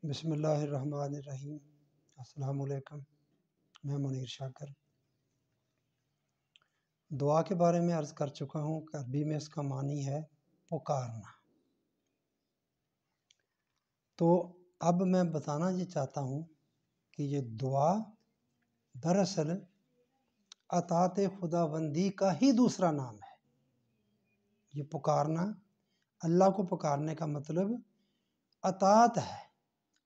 بسم اللہ الرحمن الرحیم۔ السلام علیکم، میں منیر شاکر۔ دعا کے بارے میں عرض کر چکا ہوں کہ عربی میں اس کا معنی ہے پکارنا۔ تو اب میں بتانا یہ چاہتا ہوں کہ یہ دعا دراصل اطاعت خداوندی کا ہی دوسرا نام ہے۔ یہ پکارنا، اللہ کو پکارنے کا مطلب اطاعت ہے،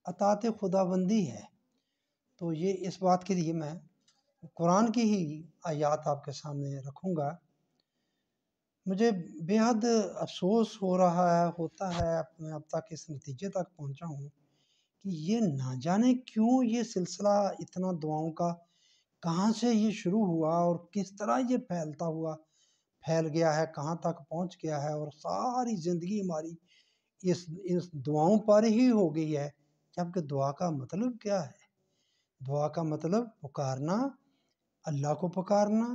اطاعت خداوندی ہے۔ تو یہ اس بات کے لیے میں قرآن کی ہی آیات آپ کے سامنے رکھوں گا۔ مجھے بے حد افسوس ہوتا ہے میں اب تک اس نتیجے تک پہنچا ہوں کہ یہ نہ جانے کیوں یہ سلسلہ اتنا دعاؤں کا کہاں سے یہ شروع ہوا اور کس طرح یہ پھیل گیا ہے، کہاں تک پہنچ گیا ہے، اور ساری زندگی ہماری اس دعاؤں پر ہی ہو گئی ہے۔ جبکہ دعا کا مطلب کیا ہے؟ دعا کا مطلب پکارنا، اللہ کو پکارنا،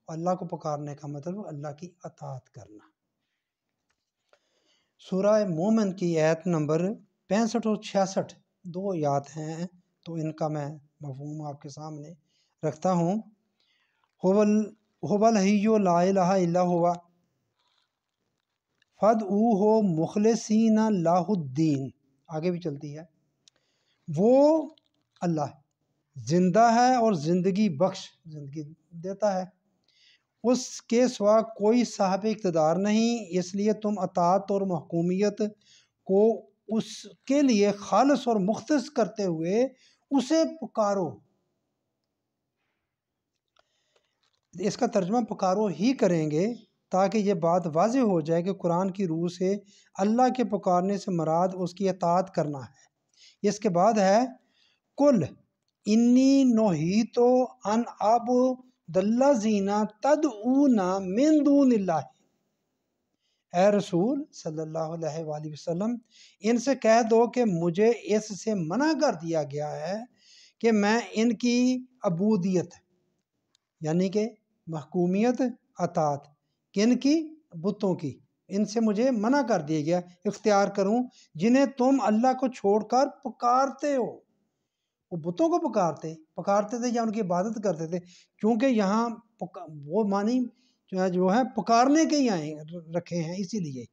اللہ کو پکارنے کا مطلب اللہ کی اطاعت کرنا۔ سورہ مومن کی آیت نمبر 65 اور 66 دو آیات ہیں، تو ان کا میں مفہوم آپ کے سامنے رکھتا ہوں۔ هو الحی لا الہ الا هو فادعوہ مخلصین لہ الدین، آگے بھی چلتی ہے۔ وہ اللہ زندہ ہے اور زندگی بخش، زندگی دیتا ہے، اس کے سوا کوئی صاحب اقتدار نہیں، اس لیے تم اطاعت اور محکومیت کو اس کے لیے خالص اور مختص کرتے ہوئے اسے پکارو۔ اس کا ترجمہ پکارو ہی کریں گے تاکہ یہ بات واضح ہو جائے کہ قرآن کی روح سے اللہ کے پکارنے سے مراد اس کی اطاعت کرنا ہے۔ اس کے بعد ہے کل انی نہیت ان اعبد الذین تدعون من دون اللہ، اے رسول صلی اللہ علیہ وآلہ وسلم ان سے کہہ دو کہ مجھے اس سے منع کر دیا گیا ہے کہ میں ان کی عبودیت یعنی کہ محکومیت، اطاعت کن کی؟ بتوں کی، ان سے مجھے منع کر دیا گیا اختیار کروں جنہیں تم اللہ کو چھوڑ کر پکارتے ہو۔ وہ بتوں کو پکارتے تھے یا ان کی عبادت کرتے تھے، کیونکہ یہاں وہ معنی جو ہے پکارنے کے ہی رکھے ہیں، اسی لیے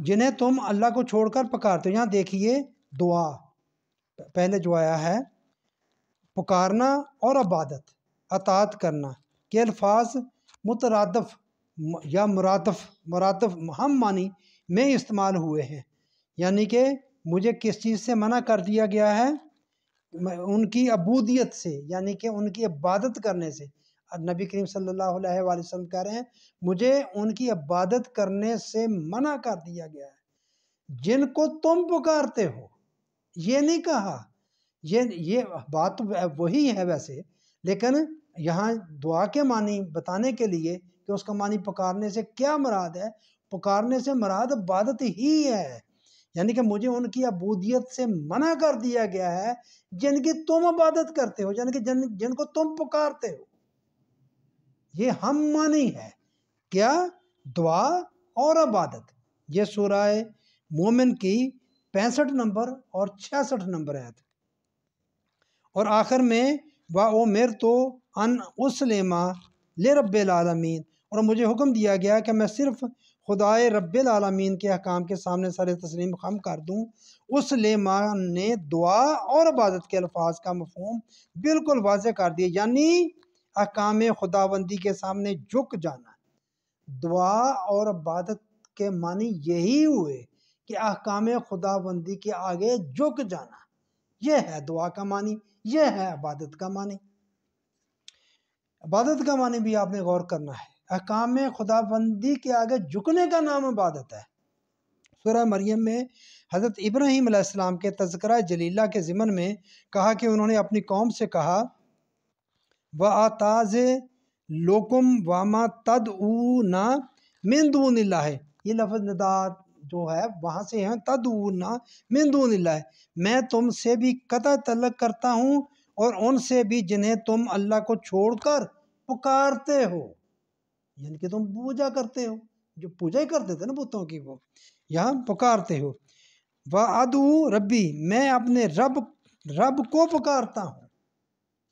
جنہیں تم اللہ کو چھوڑ کر پکارتے ہو۔ یہاں دیکھیے دعا پہلے جو آیا ہے پکارنا اور عبادت، اطاعت کرنا کے الفاظ مترادف یا مرادف ہم معنی میں استعمال ہوئے ہیں، یعنی کہ مجھے کس چیز سے منع کر دیا گیا ہے؟ ان کی عبودیت سے، یعنی کہ ان کی عبادت کرنے سے۔ نبی کریم صلی اللہ علیہ وآلہ وسلم کہہ رہے ہیں مجھے ان کی عبادت کرنے سے منع کر دیا گیا ہے جن کو تم پکارتے ہو۔ یہ نہیں کہا، یہ بات وہی ہے ویسے، لیکن یہاں دعا کے معنی بتانے کے لیے کہ اس کا معنی پکارنے سے کیا مراد ہے، پکارنے سے مراد عبادت ہی ہے، یعنی کہ مجھے ان کی عبودیت سے منع کر دیا گیا ہے جن کی تم عبادت کرتے ہو، یعنی کہ جن کو تم پکارتے ہو۔ یہ ہم معنی ہے کیا؟ دعا اور عبادت۔ یہ سورہ مومن کی 65 نمبر اور 66 نمبر آیت، اور آخر میں وَأُمِرْتُ أَنْ أُسْلِمَ لِرَبِّ الْعَالَمِينَ، اور مجھے حکم دیا گیا کہ میں صرف خدائے رب العالمین کے احکام کے سامنے سر تسلیم خم کر دوں۔ اسلم نے دعا اور عبادت کے الفاظ کا مفہوم بالکل واضح کر دیا، یعنی احکام خداوندی کے سامنے جھک جانا۔ دعا اور عبادت کے معنی یہی ہوئے کہ احکام خداوندی کے آگے جھک جانا، یہ ہے دعا کا معنی، یہ ہے عبادت کا معنی۔ عبادت کا معنی بھی آپ نے غور کرنا ہے، احکام خداوندی کے آگے جھکنے کا نام عبادت ہے۔ سورہ مریم میں حضرت ابراہیم علیہ السلام کے تذکرہ جلیلہ کے ضمن میں کہا کہ انہوں نے اپنی قوم سے کہا وَأَتَعْزِ لُكُمْ وَمَا تَدْعُونَ مِن دُونِ اللَّهِ، یہ لفظ نداء جو ہے وہاں سے ہیں تدعون من دون اللہ، میں تم سے بھی قطع تعلق کرتا ہوں اور ان سے بھی جنہیں تم اللہ کو چھوڑ کر پکارتے ہو، یعنی کہ تم پوجا کرتے ہو، جو پوجا ہی کرتے تھے نا بتوں کی، وہ یہاں پکارتے ہو۔ وَأَدْعُو ربی، میں اپنے رب کو پکارتا ہوں۔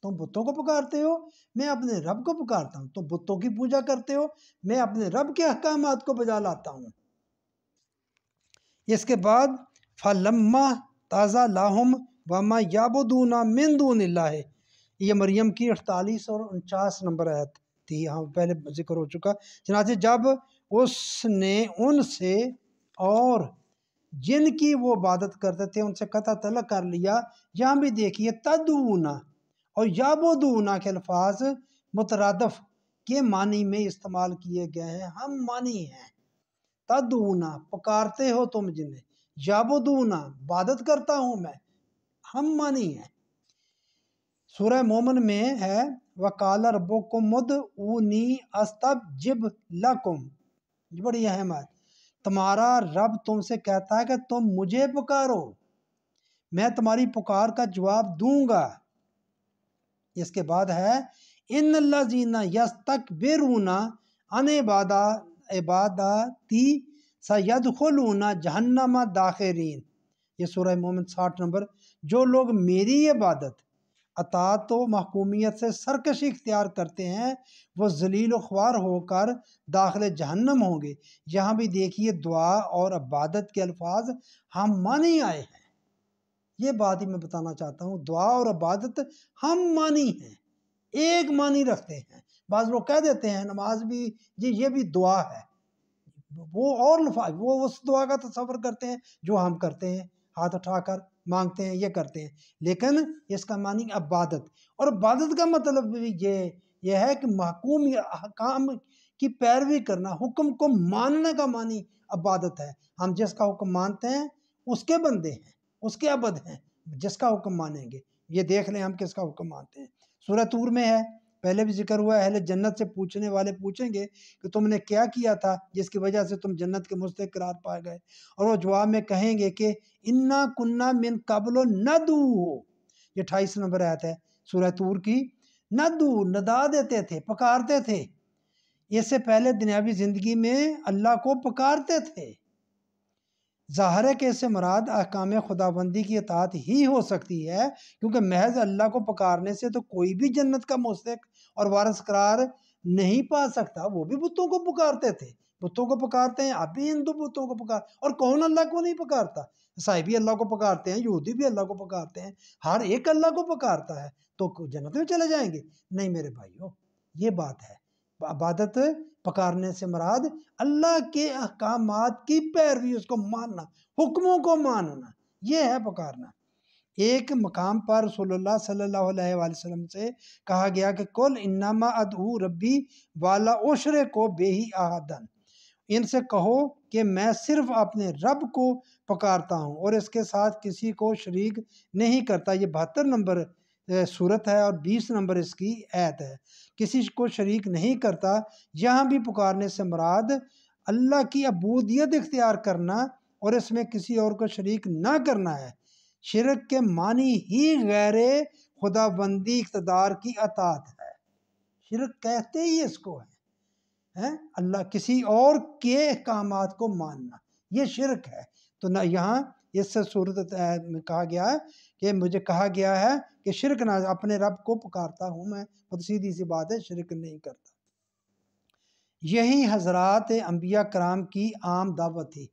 تم بتوں کو پکارتے ہو، میں اپنے رب کو پکارتا ہوں۔ تم بتوں کی پوجا کرتے ہو، میں اپنے رب کے احکامات کو بجا لاتا ہوں۔ اس کے بعد فَلَمَّا تَازَ لَهُمْ وَمَا يَعْبُدُونَ مِن دُونِ اللَّهِ، یہ مریم کی 48 اور 49 نمبر آیت تھی، ہاں پہلے ذکر ہو چکا۔ چنانچہ جب اس نے ان سے اور جن کی وہ عبادت کرتے تھے ان سے قطع طلق کر لیا، یہاں بھی دیکھیے تدعونا اور یعبدونا کے الفاظ مترادف کے معنی میں استعمال کیے گئے ہیں، ہم معنی ہیں۔ تدعونا پکارتے ہو تم جنہیں، یعبدونا عبادت کرتا ہوں میں، ہم معنی ہیں۔ سورہ مومن میں ہے وَقَالَ رَبُّكُمُ ادْعُونِي أَسْتَجِبْ لَكُمْ، یہ بڑی اہم ہے۔ تمہارا رب تم سے کہتا ہے کہ تم مجھے پکارو، میں تمہاری پکار کا جواب دوں گا۔ اس کے بعد ہے ان الذین یستکبرون عن عبادتی سیدخلون جہنم داخرین، یہ سورہ مومن 60 نمبر۔ جو لوگ میری عبادت، اطاعت و محکومیت سے سرکشی اختیار کرتے ہیں وہ ذلیل و خوار ہو کر داخل جہنم ہوں گے۔ یہاں بھی دیکھیے دعا اور عبادت کے الفاظ ہم معنی آئے ہیں۔ یہ بات ہی میں بتانا چاہتا ہوں، دعا اور عبادت ہم معنی ہیں، ایک معنی رکھتے ہیں۔ بعض لوگ کہہ دیتے ہیں نماز بھی جی یہ بھی دعا ہے، وہ اور لفظ، وہ اس دعا کا تصور کرتے ہیں جو ہم کرتے ہیں، ہاتھ اٹھا کر مانگتے ہیں، یہ کرتے ہیں، لیکن اس کا معنی عبادت، اور عبادت کا مطلب بھی یہ ہے کہ محکوم یا احکام کی پیروی کرنا، حکم کو ماننے کا معنی عبادت ہے۔ ہم جس کا حکم مانتے ہیں اس کے بندے ہیں، اس کے عبد ہیں، جس کا حکم مانیں گے۔ یہ دیکھ لیں ہم کس کا حکم مانتے ہیں۔ سورہ طور میں ہے، پہلے بھی ذکر ہوا ہے، اہل جنت سے پوچھنے والے پوچھیں گے کہ تم نے کیا کیا تھا جس کی وجہ سے تم جنت کے مستحق قرار پائے گئے، اور وہ جواب میں کہیں گے کہ انا کننا من قبل ندعو، یہ 28 نمبر آیت ہے سورہ طور کی۔ ندعو ندا دیتے تھے، پکارتے تھے، اس سے پہلے دنیاوی زندگی میں اللہ کو پکارتے تھے۔ ظاہر ہے کہ اس سے مراد احکام خداوندی کی اطاعت ہی ہو سکتی ہے، کیونکہ محض اللہ کو پکارنے سے تو کوئی بھی جنت کا مستحق اور وارث قرار نہیں پا سکتا۔ وہ بھی بتوں کو پکارتے تھے، بتوں کو پکارتے ہیں، اب بھی ہندو بتوں کو پکار، اور کون اللہ کو نہیں پکارتا؟ عیسائی بھی اللہ کو پکارتے ہیں، یہودی بھی اللہ کو پکارتے ہیں، ہر ایک اللہ کو پکارتا ہے، تو جنت میں چلے جائیں گے؟ نہیں میرے بھائیو، یہ بات ہے۔ عبادت پکارنے سے مراد اللہ کے احکامات کی پیروی، اس کو ماننا، حکموں کو ماننا، یہ ہے پکارنا۔ ایک مقام پر رسول اللہ صلی اللہ علیہ وآلہ وسلم سے کہا گیا کہ کل انما ادعو ربی والا اشرک بہ احدا، ان سے کہو کہ میں صرف اپنے رب کو پکارتا ہوں اور اس کے ساتھ کسی کو شریک نہیں کرتا۔ یہ 72 نمبر صورت ہے اور 20 نمبر اس کی آیت ہے، کسی کو شریک نہیں کرتا۔ یہاں بھی پکارنے سے مراد اللہ کی عبودیت اختیار کرنا اور اس میں کسی اور کو شریک نہ کرنا ہے۔ شرک کے معنی ہی غیر خداوندی اقتدار کی اطاعت ہے، شرک کہتے ہی اس کو ہے، اللہ کسی اور کے احکامات کو ماننا، یہ شرک ہے۔ تو نہ یہاں اس سے صورت میں کہا گیا ہے کہ مجھے کہا گیا ہے کہ شرک نہ، اپنے رب کو پکارتا ہوں میں، بہت سیدھی سی بات ہے، شرک نہیں کرتا۔ یہی حضرات انبیاء کرام کی عام دعوت تھی،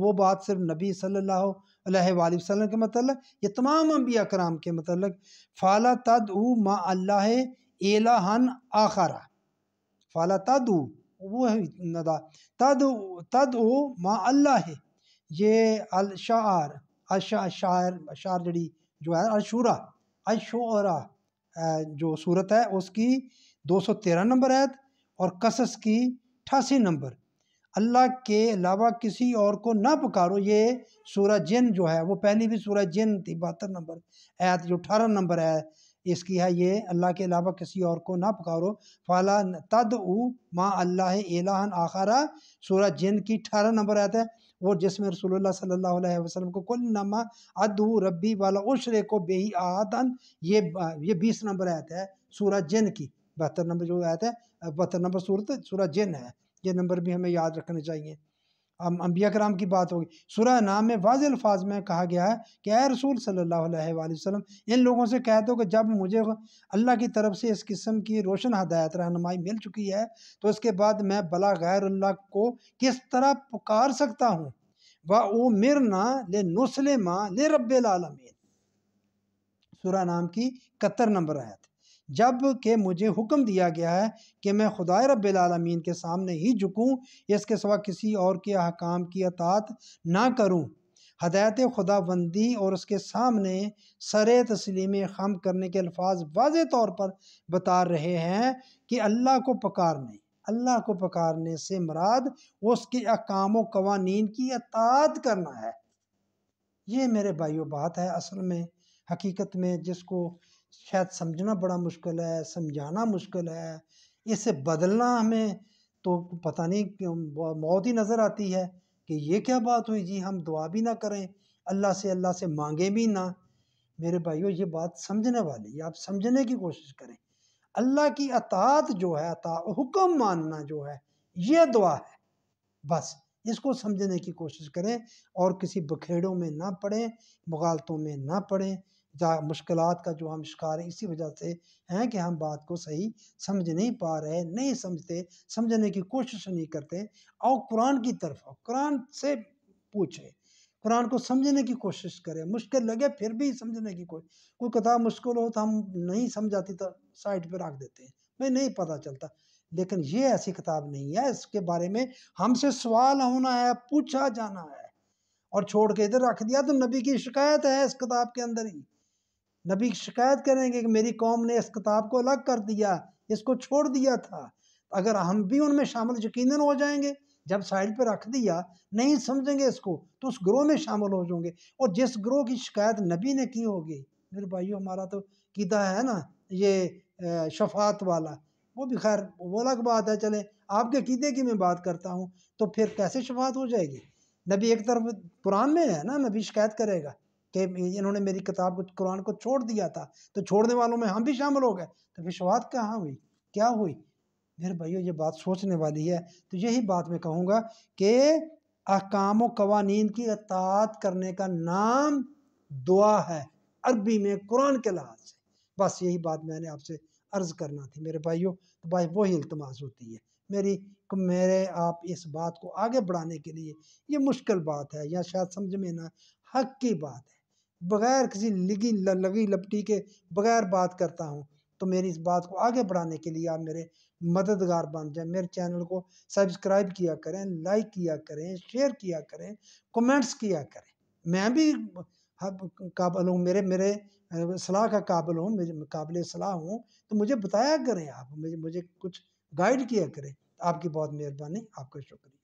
وہ بات صرف نبی صلی اللہ علیہ وآلہ وسلم کے متعلق، یہ تمام انبیاء کرام کے متعلق۔ فَلَا تَدْعُوا مَعَ اللَّهِ إِلَٰهًا آخَرَ، فَلَا تَدْعُوا وہ ندا، تَدْعُوا مَعَ اللَّهِ، یہ اشعار جڑی جو ہے الشعراء جو صورت ہے اس کی 213 نمبر آیت اور قصص کی 88 نمبر۔ اللہ کے علاوہ کسی اور کو نہ پکارو، یہ سورہ جن جو ہے وہ پہلی بھی سورہ جن تھی، 72 نمبر آیت، جو 18 نمبر ہے اس کی ہے، یہ اللہ کے علاوہ کسی اور کو نہ پکارو۔ فَلَا تَدْعُوا مَعَ اللَّهِ إِلَٰهًا آخَرَ سورہ جن کی 18 نمبر آیت ہے، وہ جس میں رسول اللہ صلی اللہ علیہ وسلم کو کل انما ادعو ربی والا اشرک بہ احدا، یہ 20 نمبر آیت ہے سورہ جن کی، 72 نمبر جو آیت ہے، 72 نمبر سورہ جن ہے، یہ نمبر بھی ہمیں یاد رکھنے چاہیے۔ انبیاء کرام کی بات ہوگی۔ سورہ انعام میں واضح الفاظ میں کہا گیا ہے کہ اے رسول صلی اللہ علیہ وآلہ وسلم، ان لوگوں سے کہہ دو کہ جب مجھے اللہ کی طرف سے اس قسم کی روشن ہدایت رہنمائی مل چکی ہے تو اس کے بعد میں بلا غیر اللہ کو کس طرح پکار سکتا ہوں؟ وَأُمِرْنَا لِنُسْلِمَ لِرَبِّ الْعَالَمِينَ، سورہ انعام کی 71 نمبر آیت۔ جب کہ مجھے حکم دیا گیا ہے کہ میں خدائے رب العالمین کے سامنے ہی جھکوں، اس کے سوا کسی اور کے احکام کی اطاعت نہ کروں۔ ہدایت خدا بندی اور اس کے سامنے سر تسلیم خم کرنے کے الفاظ واضح طور پر بتا رہے ہیں کہ اللہ کو پکارنے، اللہ کو پکارنے سے مراد اس کے احکام و قوانین کی اطاعت کرنا ہے۔ یہ میرے بھائیو بات ہے اصل میں، حقیقت میں، جس کو شاید سمجھنا بڑا مشکل ہے، سمجھانا مشکل ہے، اس سے بدلنا ہمیں تو پتہ نہیں کیوں موت ہی نظر آتی ہے کہ یہ کیا بات ہوئی جی، ہم دعا بھی نہ کریں اللہ سے مانگیں بھی نہ۔ میرے بھائیو یہ بات سمجھنے والی ہے، آپ سمجھنے کی کوشش کریں۔ اللہ کی اطاعت جو ہے، حکم ماننا جو ہے، یہ دعا ہے، بس اس کو سمجھنے کی کوشش کریں اور کسی بکھیڑوں میں نہ پڑیں، مغالطوں میں نہ پڑیں۔ مشکلات کا جو ہم شکار ہیں اسی وجہ سے ہیں کہ ہم بات کو صحیح سمجھ نہیں پا رہے، نہیں سمجھتے، سمجھنے کی کوشش نہیں کرتے۔ آؤ قرآن کی طرف آؤ، قرآن سے پوچھیں، قرآن کو سمجھنے کی کوشش کریں، مشکل لگے پھر بھی سمجھنے کی کوئی کتاب مشکل ہو تو ہم نہیں سمجھاتی تو سائٹ پہ رکھ دیتے ہیں، میں نہیں پتہ چلتا، لیکن یہ ایسی کتاب نہیں ہے، اس کے بارے میں ہم سے سوال ہونا ہے، پوچھا جانا ہے، اور چھوڑ کے ادھر رکھ دیا تو نبی کی شکایت ہے اس کتاب کے اندر ہی۔ نبی شکایت کریں گے کہ میری قوم نے اس کتاب کو الگ کر دیا، اس کو چھوڑ دیا تھا۔ اگر ہم بھی ان میں شامل یقیناً ہو جائیں گے، جب سائڈ پہ رکھ دیا، نہیں سمجھیں گے اس کو تو اس گروہ میں شامل ہو جائیں گے، اور جس گروہ کی شکایت نبی نے کی ہوگی، میرے بھائیو ہمارا تو عقیدہ ہے نا یہ شفاعت والا، وہ بھی خیر وہ الگ بات ہے، چلیں آپ کے عقیدے کی میں بات کرتا ہوں، تو پھر کیسے شفاعت ہو جائے گی؟ نبی ایک طرف قرآن میں ہے نا، نبی شکایت کرے گا کہ انہوں نے میری کتاب کو، قرآن کو چھوڑ دیا تھا، تو چھوڑنے والوں میں ہم بھی شامل ہو گئے، تو پھر شفاعت کہاں ہوئی، کیا ہوئی؟ میرے بھائیو یہ بات سوچنے والی ہے۔ تو یہی بات میں کہوں گا کہ احکام و قوانین کی اطاعت کرنے کا نام دعا ہے، عربی میں قرآن کے لحاظ سے۔ بس یہی بات میں نے آپ سے عرض کرنا تھی میرے بھائیو، تو بھائی وہی التماس ہوتی ہے میرے آپ اس بات کو آگے بڑھانے کے لیے، یہ مشکل بات ہے یا شاید سمجھ میں نہ، حق کی بات ہے، بغیر کسی لگی لپٹی کے بغیر بات کرتا ہوں، تو میری اس بات کو آگے بڑھانے کے لیے آپ میرے مددگار بن جائیں، میرے چینل کو سبسکرائب کیا کریں، لائک کیا کریں، شیئر کیا کریں، کومنٹس کیا کریں۔ میں بھی قابل ہوں، میرے اصلاح کا قابل ہوں، قابل اصلاح ہوں، تو مجھے بتایا کریں، آپ مجھے کچھ گائیڈ کیا کریں۔ آپ کی بہت مہربانی، آپ کا شکریہ۔